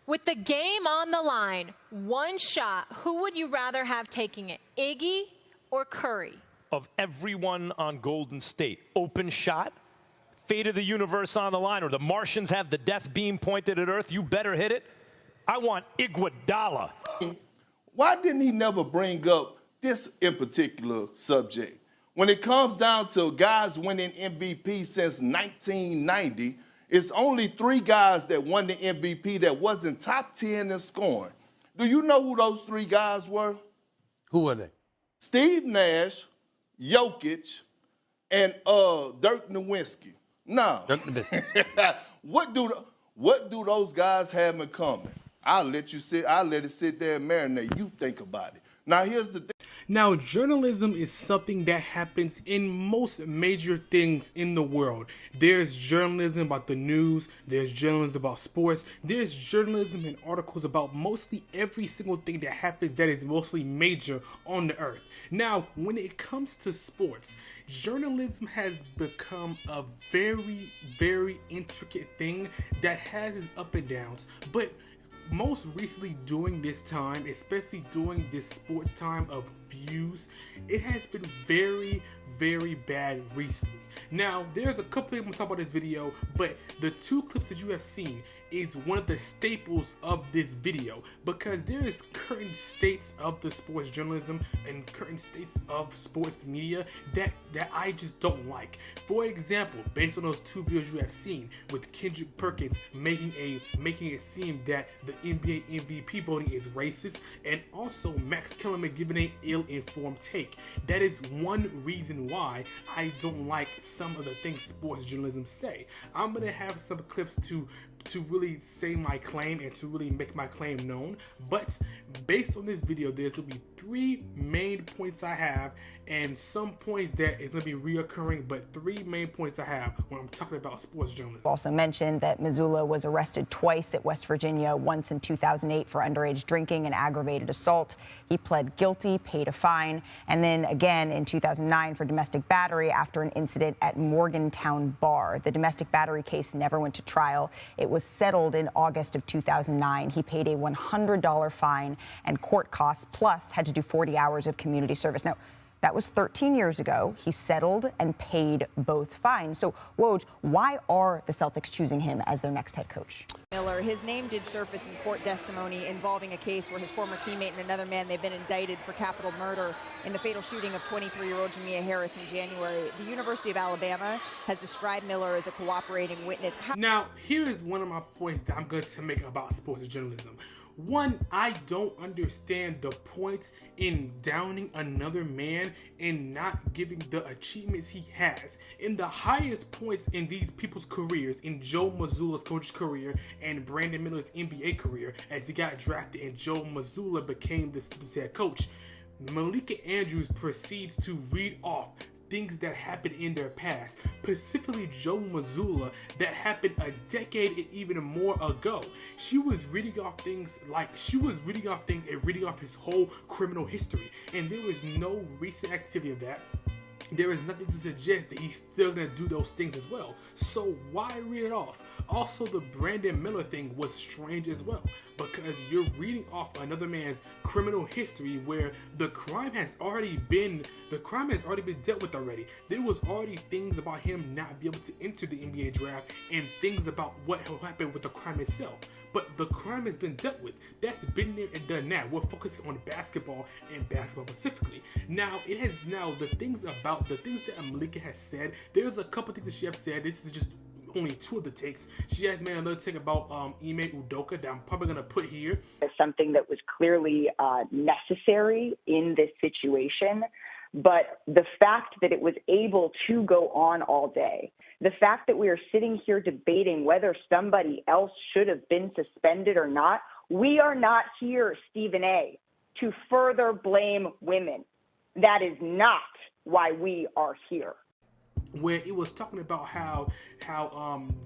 With the game on the line, one shot, who would you rather have taking it, Iggy or Curry? Of everyone on Golden State, open shot, fate of the universe on the line, or the Martians have the death beam pointed at Earth, you better hit it. I want Iguodala. Why didn't he never bring up this in particular subject? When it comes down to guys winning MVP since 1990, it's only 3 guys that won the MVP that wasn't top 10 in scoring. Do you know who those 3 guys were? Who were they? Steve Nash, Jokic, and Dirk Nowitzki. Now, Dirk Nowitzki. what do those guys have in common? I'll let it sit there and marinate. You think about it. Now, here's the thing. Now, journalism is something that happens in most major things in the world. There's journalism about the news, there's journalism about sports, there's journalism and articles about mostly every single thing that happens that is mostly major on the earth. Now, when it comes to sports, journalism has become a very, very intricate thing that has its up and downs, but most recently during this time, especially during this sports time of views, it has been very, very bad recently. Now, there's a couple things I'm going to talk about this video, but the 2 clips that you have seen is one of the staples of this video because there is current states of the sports journalism and current states of sports media that I just don't like. For example, based on those 2 videos you have seen with Kendrick Perkins making it seem that the NBA MVP voting is racist, and also Max Kellerman giving an ill-informed take. That is one reason why I don't like some of the things sports journalism say. I'm gonna have some clips to really say my claim and to really make my claim known, but based on this video, there's going to be 3 main points I have and some points that is going to be reoccurring, but 3 main points I have when I'm talking about sports journalism. Also mentioned that Mazzulla was arrested twice at West Virginia, once in 2008 for underage drinking and aggravated assault. He pled guilty, paid a fine, and then again in 2009 for domestic battery after an incident at Morgantown Bar. The domestic battery case never went to trial. It was settled in August of 2009. He paid a $100 fine and court costs, plus had to do 40 hours of community service. Now, that was 13 years ago. He settled and paid both fines. So, Woj, why are the Celtics choosing him as their next head coach? Miller, his name did surface in court testimony involving a case where his former teammate and another man, they've been indicted for capital murder in the fatal shooting of 23-year-old Jamia Harris in January. The University of Alabama has described Miller as a cooperating witness. Now, here is one of my points that I'm going to make about sports journalism. One, I don't understand the point in downing another man and not giving the achievements he has. In the highest points in these people's careers, in Joe Mazzulla's coach's career and Brandon Miller's NBA career, as he got drafted and Joe Mazzulla became the head coach, Malika Andrews proceeds to read off things that happened in their past, specifically Joe Mazzulla, that happened a decade and even more ago. She was reading off things and reading off his whole criminal history, and there was no recent activity of that. There is nothing to suggest that he's still going to do those things as well. So why read it off? Also, the Brandon Miller thing was strange as well, because you're reading off another man's criminal history where the crime has already been dealt with already. There was already things about him not being able to enter the NBA draft and things about what happened with the crime itself. But the crime has been dealt with. That's been there and done now. We're focusing on basketball and basketball specifically. Now, the things that Malika has said, there's a couple things that she has said. This is just only 2 of the takes. She has made another take about Ime Udoka that I'm probably going to put here. Something that was clearly necessary in this situation. But the fact that it was able to go on all day, the fact that we are sitting here debating whether somebody else should have been suspended or not, we are not here, Stephen A., to further blame women. That is not why we are here. Where it was talking about how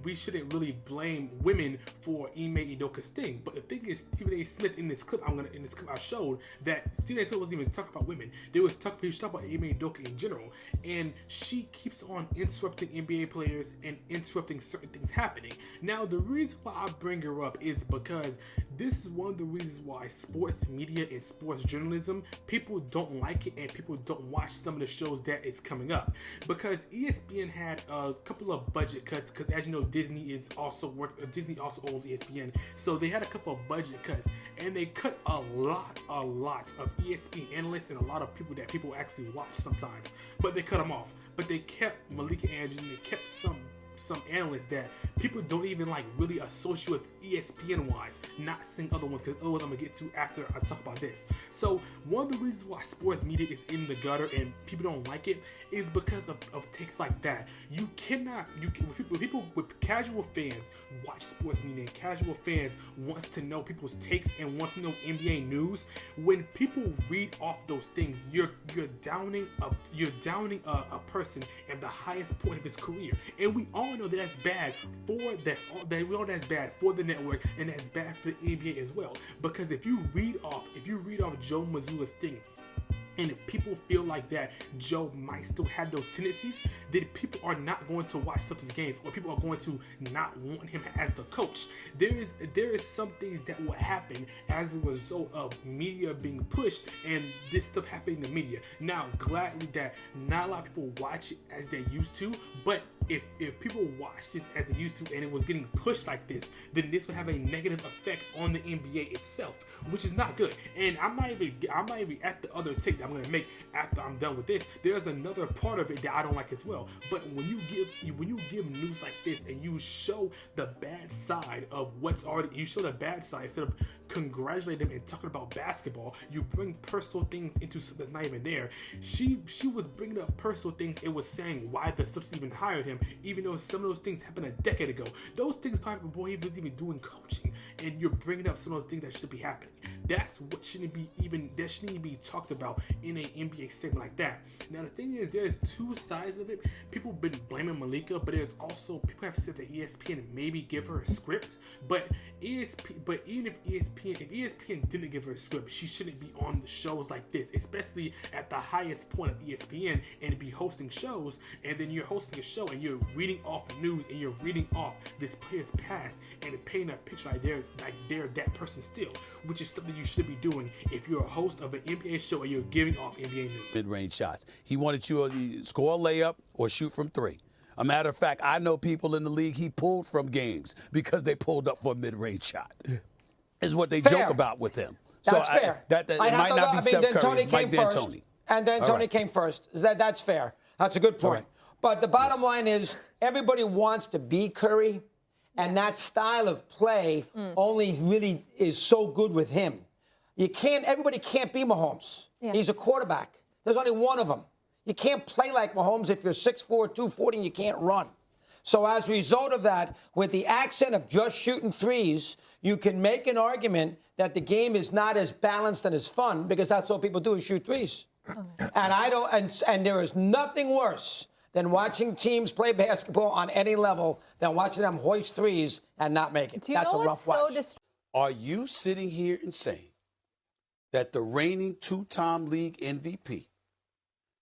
we shouldn't really blame women for Ime Udoka's thing, but the thing is, Stephen A. Smith in this clip I showed that Stephen A. Smith wasn't even talking about women. He was talking about Ime Udoka in general, and she keeps on interrupting NBA players and interrupting certain things happening. Now, the reason why I bring her up is because this is one of the reasons why sports media and sports journalism, people don't like it and people don't watch some of the shows that is coming up. Because ESPN had a couple of budget cuts, because as you know, Disney also owns ESPN. So they had a couple of budget cuts, and they cut a lot of ESPN analysts and a lot of people that people actually watch sometimes. But they cut them off. But they kept Malika Andrews, and they kept some analysts that people don't even like really associate with ESPN wise, not saying other ones, because other ones I'm gonna get to after I talk about this. So one of the reasons why sports media is in the gutter and people don't like it is because of takes like that. People with casual fans watch sports media, and casual fans wants to know people's takes and wants to know NBA news. When people read off those things, you're downing a person at the highest point of his career, and we all know that that's bad that's bad for the network, and that's bad for the NBA as well. Because if you read off Joe Mazzulla's thing, and if people feel like that Joe might still have those tendencies, then people are not going to watch Celtics games, or people are going to not want him as the coach. There is some things that will happen as a result of media being pushed and this stuff happening in the media. Now, gladly that not a lot of people watch it as they used to, but if people watch this as they used to and it was getting pushed like this, then this will have a negative effect on the NBA itself, which is not good. And I might be at the other take that I'm gonna make after I'm done with this. There's another part of it that I don't like as well. But when you give news like this and you show the bad side of you show the bad side instead of congratulating them and talking about basketball, you bring personal things into something that's not even there. She was bringing up personal things. It was saying why the Celtics even hired him, even though some of those things happened a decade ago. Those things probably before he was even doing coaching, and you're bringing up some of the things that should be happening. That's what shouldn't be talked about in an NBA segment like that. Now the thing is, there's two sides of it. People have been blaming Malika, but there's also people have said that ESPN maybe give her a script, but even if ESPN didn't give her a script, she shouldn't be on the shows like this, especially at the highest point of ESPN and be hosting shows, and then you're hosting a show and you're reading off the news and you're reading off this player's past and painting a picture like they're that person still, which is something you should be doing if you're a host of an NBA show and you're giving off NBA news. Mid-range shots. He wanted you to score a layup or shoot from three. A matter of fact, I know people in the league he pulled from games because they pulled up for a mid-range shot. Is what they joke about with him. That's so fair. It might not be Steph Curry, it might be D'Antoni. And D'Antoni came first. That's fair. That's a good point. Right. But the bottom line is everybody wants to be Curry, and that style of play only really is so good with him. Everybody can't be Mahomes. Yeah. He's a quarterback. There's only one of them. You can't play like Mahomes if you're 6'4", 240, and you can't run. So as a result of that, with the accent of just shooting threes, you can make an argument that the game is not as balanced and as fun, because that's what people do is shoot threes. And there is nothing worse than watching teams play basketball on any level than watching them hoist threes and not make it. That's a rough watch. Are you sitting here and saying that the reigning two-time league MVP,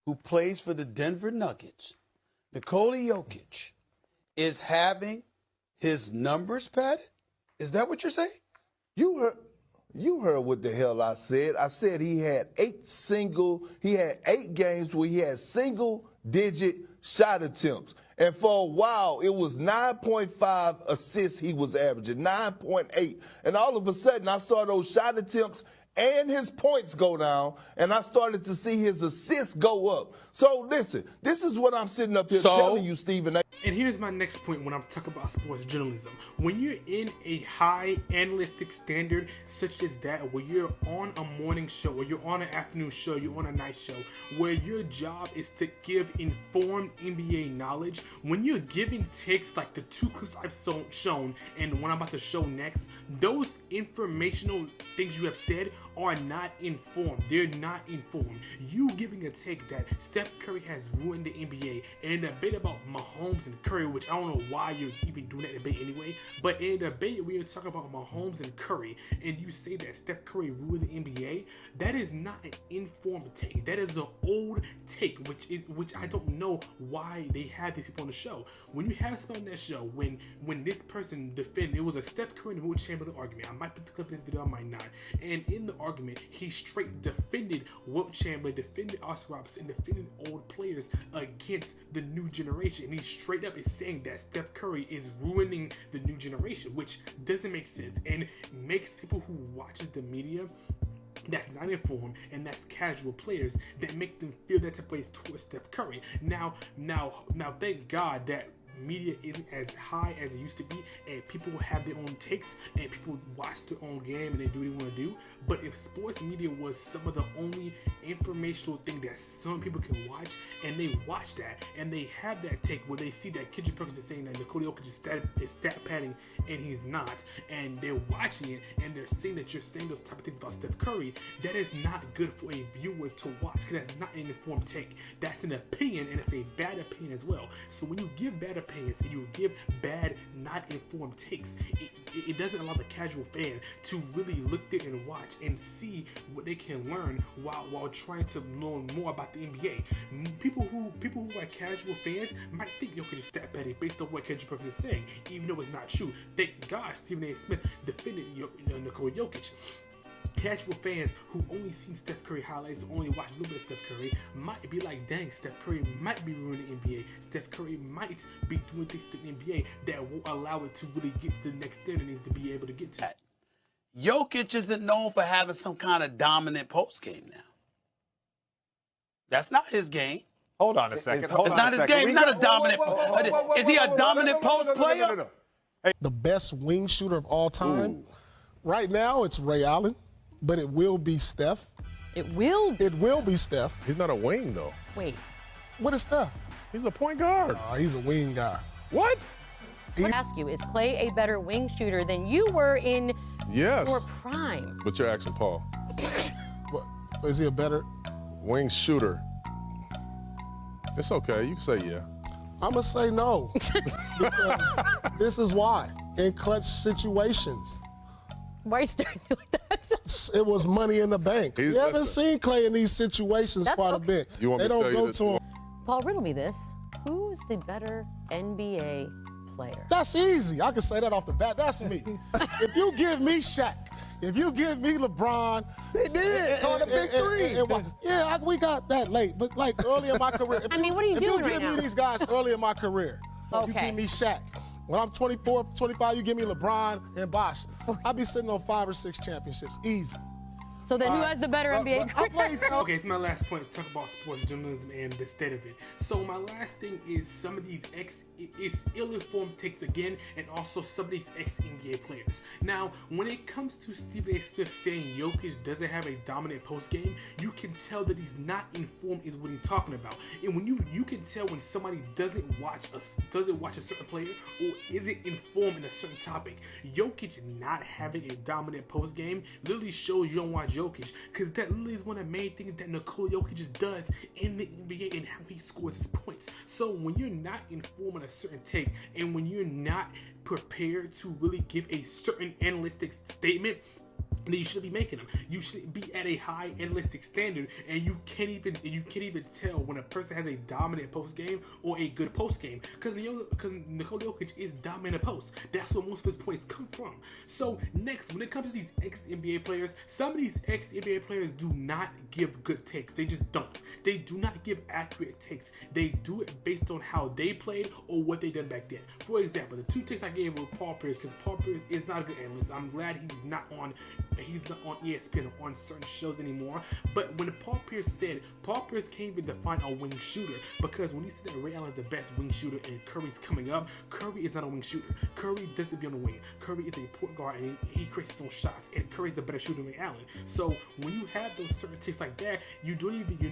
who plays for the Denver Nuggets, Nikola Jokic, is having his numbers padded? Is that what you're saying? You heard what the hell I said. I said he had 8 games where he had single-digit shot attempts. And for a while, it was 9.5 assists he was averaging, 9.8. And all of a sudden, I saw those shot attempts and his points go down, and I started to see his assists go up. So listen, this is what I'm sitting up here telling you, Stephen. And here's my next point when I'm talking about sports journalism. When you're in a high analytic standard such as that, where you're on a morning show, or you're on an afternoon show, you're on a night show, where your job is to give informed NBA knowledge, when you're giving takes like the 2 clips I've shown and what I'm about to show next, those informational things you have said are not informed. They're not informed. You giving a take that Steph Curry has ruined the NBA and a debate about Mahomes and Curry, which I don't know why you're even doing that debate anyway, but in a debate where you're talking about Mahomes and Curry and you say that Steph Curry ruined the NBA, that is not an informed take. That is an old take, which I don't know why they had these people on the show. When you have someone on that show, when this person defended, it was a Steph Curry and Wilt Chamberlain argument. I might put the clip in this video, I might not. And in the argument, he straight defended Wilt Chamberlain, defended Oscar Robertson, and defended old players against the new generation. And he straight up is saying that Steph Curry is ruining the new generation, which doesn't make sense and makes people who watches the media that's not informed and that's casual players that make them feel that to place towards Steph Curry. Now, thank God that media isn't as high as it used to be, and people have their own takes, and people watch their own game and they do what they want to do. But if sports media was some of the only informational thing that some people can watch, and they watch that, and they have that take where they see that Kendrick Perkins is saying that Nikola Jokic is stat padding, and he's not, and they're watching it, and they're seeing that you're saying those type of things about Steph Curry, that is not good for a viewer to watch, because that's not an informed take. That's an opinion, and it's a bad opinion as well. So when you give bad opinions and you give bad, not informed takes, it doesn't allow the casual fan to really look there and watch and see what they can learn while trying to learn more about the NBA. People who are casual fans might think Jokic is stat padding based on what Kendrick Perkins is saying, even though it's not true. Thank God Stephen A. Smith defended Nikola Jokic. Casual fans who only seen Steph Curry highlights, only watch a little bit of Steph Curry, might be like, dang, Steph Curry might be ruining the NBA. Steph Curry might be doing things to the NBA that won't allow it to really get to the next step it needs to be able to get to. Jokic isn't known for having some kind of dominant post game now. That's not his game. Hold on a second. It's not his game. He's not a dominant. Is he a dominant post player? The best wing shooter of all time. Right now, it's Ray Allen, but it will be Steph. It will be Steph. He's not a wing, though. Wait. What is Steph? He's a point guard. He's a wing guy. What? I ask you, is Clay a better wing shooter than you were in your prime? But you're asking Paul. What, is he a better wing shooter? It's okay. You can say yeah. I'm going to say no. Because this is why. In clutch situations. Why are you staring at me like that? It was money in the bank. You haven't seen Clay in these situations quite a bit. You want me they to don't tell go you to him. Paul, riddle me this. Who is the better NBA player? That's easy. I can say that off the bat. That's me. If you give me Shaq, if you give me LeBron, they did. Call the big three. We got that late, but like early in my career. I mean, what are you doing right now? If you give me these guys early in my career, you give me Shaq. When I'm 24, 25, you give me LeBron and Bosh. I'll be sitting on 5 or 6 championships, easy. So then who has the better NBA career? Okay, so my last point, talk about sports journalism and the state of it. So my last thing is some of these ill-informed takes again, and also some of these ex-NBA players. Now, when it comes to Stephen A. Smith saying Jokic doesn't have a dominant post game, you can tell that he's not informed is what he's talking about. And when you can tell when somebody doesn't watch a certain player or isn't informed in a certain topic. Jokic not having a dominant post game literally shows you don't watch Jokic, because that literally is one of the main things that Nikola Jokic just does in the NBA and how he scores his points. So when you're not informed on a certain take, and when you're not prepared to really give a certain analytic statement, then you shouldn't be making them. You should be at a high analytic standard, and you can't even tell when a person has a dominant post game or a good post game, because Nikola Jokic is dominant post. That's where most of his points come from. So next, when it comes to these ex-NBA players, some of these ex-NBA players do not give good takes. They just don't. They do not give accurate takes. They do it based on how they played or what they done back then. For example, the 2 takes I gave were Paul Pierce, because Paul Pierce is not a good analyst. I'm glad he's not on ESPN or on certain shows anymore. But when Paul Pierce said, Paul Pierce can't even define a wing shooter, because when he said that Ray Allen is the best wing shooter and Curry's coming up, Curry is not a wing shooter. Curry doesn't be on the wing. Curry is a point guard, and he creates his own shots, and Curry's a better shooter than Ray Allen. So when you have those certain takes like that, you're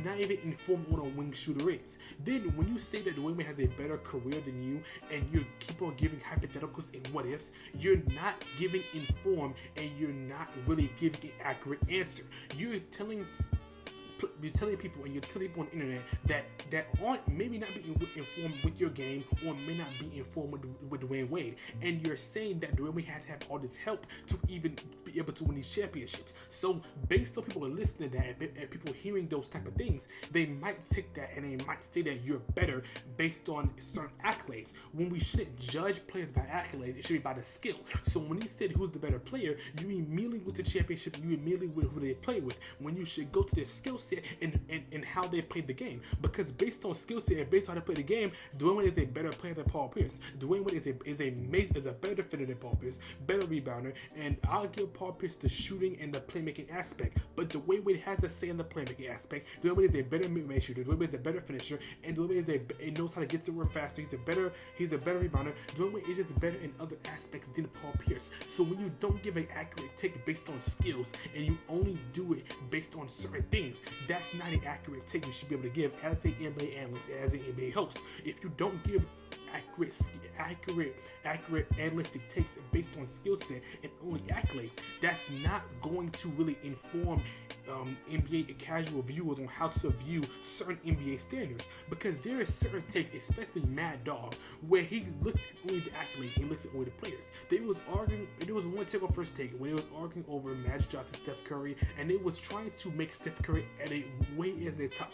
not even informed on what a wing shooter is. Then when you say that the wingman has a better career than you, and you keep on giving hypotheticals and what ifs, you're not giving informed, and you're not really giving an accurate answer. You're telling people and you're telling people on the internet that aren't maybe not being informed with your game or may not be informed with Dwayne Wade, and you're saying that Dwayne Wade had to have all this help to even be able to win these championships. So based on people listening to that and people hearing those type of things, they might take that and they might say that you're better based on certain accolades, when we shouldn't judge players by accolades. It should be by the skill. So when he said who's the better player, you immediately with the championship, you immediately with who they play with, when you should go to their skill set and how they played the game. Because based on skill set and based on how they play the game, Dwayne Wade is a better player than Paul Pierce. Dwayne Wade is a better defender than Paul Pierce, better rebounder, and I'll give Paul Pierce the shooting and the playmaking aspect. But Dwayne Wade has a say in the playmaking aspect. Dwayne Wade is a better mid-range shooter. Dwayne Wade is a better finisher, and Dwayne Wade knows how to get to work faster. He's a better rebounder. Dwayne Wade is just better in other aspects than Paul Pierce. So when you don't give an accurate take based on skills and you only do it based on certain things, that's not an accurate take you should be able to give as an NBA analyst, as an NBA host. If you don't give accurate analytic takes based on skill set and only accolades, that's not going to really inform NBA casual viewers on how to view certain NBA standards, because there is certain takes, especially Mad Dog, where he looks at only the accolades, he looks at only the players. There was one take on First Take when they was arguing over Magic Johnson, Steph Curry, and they was trying to make Steph Curry at a top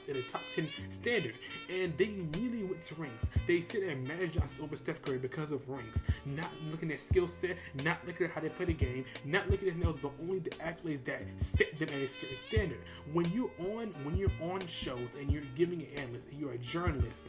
10 standard, and they immediately went to rings. They said that Magic Johnson over Steph Curry because of rings, not looking at skill set, not looking at how they play the game, not looking at nails, but only the accolades that set them at a certain standard. When you're on shows and you're giving an analyst and you're a journalist,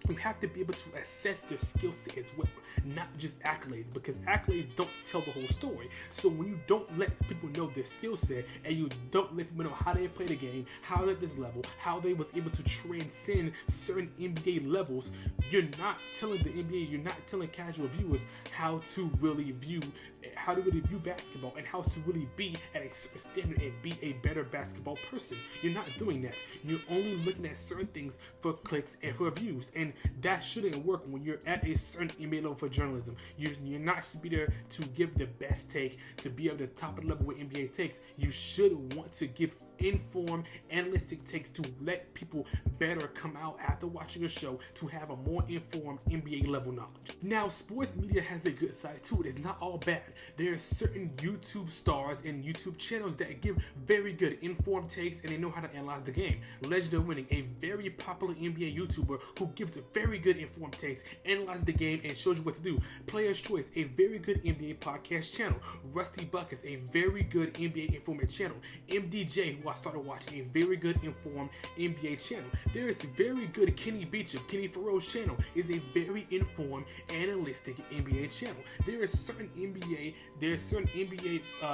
you have to be able to assess their skill set as well, not just accolades, because accolades don't tell the whole story. So when you don't let people know their skill set and you don't let people know how they play the game, how they're at this level, how they was able to transcend certain NBA levels, you're not telling the NBA, you're not telling casual viewers how to really view basketball and how to really be at a certain standard and be a better basketball person. You're not doing that. You're only looking at certain things for clicks and for views, and that shouldn't work when you're at a certain NBA level for journalism. You're not supposed to be there to give the best take, to be at the top of the level with NBA takes. You should want to give informed, analytic takes to let people better come out after watching a show to have a more informed NBA level knowledge. Now, sports media has a good side too. It's not all bad. There are certain YouTube stars and YouTube channels that give very good informed takes and they know how to analyze the game. Legendary Winning, a very popular NBA YouTuber who gives a very good informed takes, analyzes the game, and shows you what to do. Player's Choice, a very good NBA podcast channel. Rusty Buckets, a very good NBA informed channel. MDJ, who I started watching, a very good informed NBA channel. There is very good Kenny Beecham, Kenny Farrell's channel is a very informed, analytic NBA channel. There are certain NBA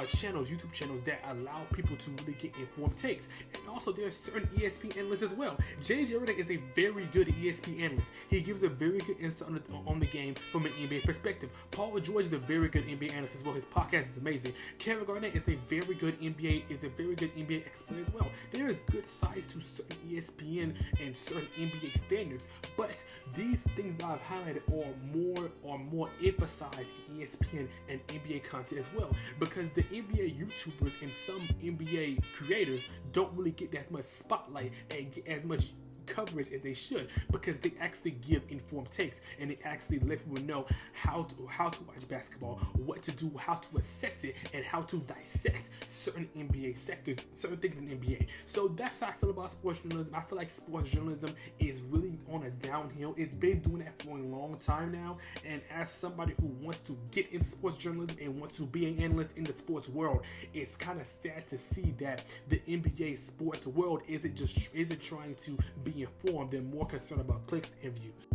channels, YouTube channels, that allow people to really get informed takes. And also there are certain ESPN analysts as well. JJ Redick is a very good ESPN analyst. He gives a very good insight on the game from an NBA perspective. Paul George is a very good NBA analyst as well. His podcast is amazing. Kevin Garnett is a very good NBA expert as well. There is good sides to certain ESPN and certain NBA standards, but these things that I've highlighted are more emphasized in ESPN and NBA content as well, because the NBA YouTubers and some NBA creators don't really get that much spotlight and get as much coverage as they should, because they actually give informed takes and they actually let people know how to watch basketball, what to do, how to assess it, and how to dissect certain NBA sectors, certain things in NBA. So that's how I feel about sports journalism. I feel like sports journalism is really on a downhill. It's been doing that for a long time now, and as somebody who wants to get into sports journalism and wants to be an analyst in the sports world, it's kind of sad to see that the NBA sports world isn't trying to be informed. They're more concerned about clicks and views.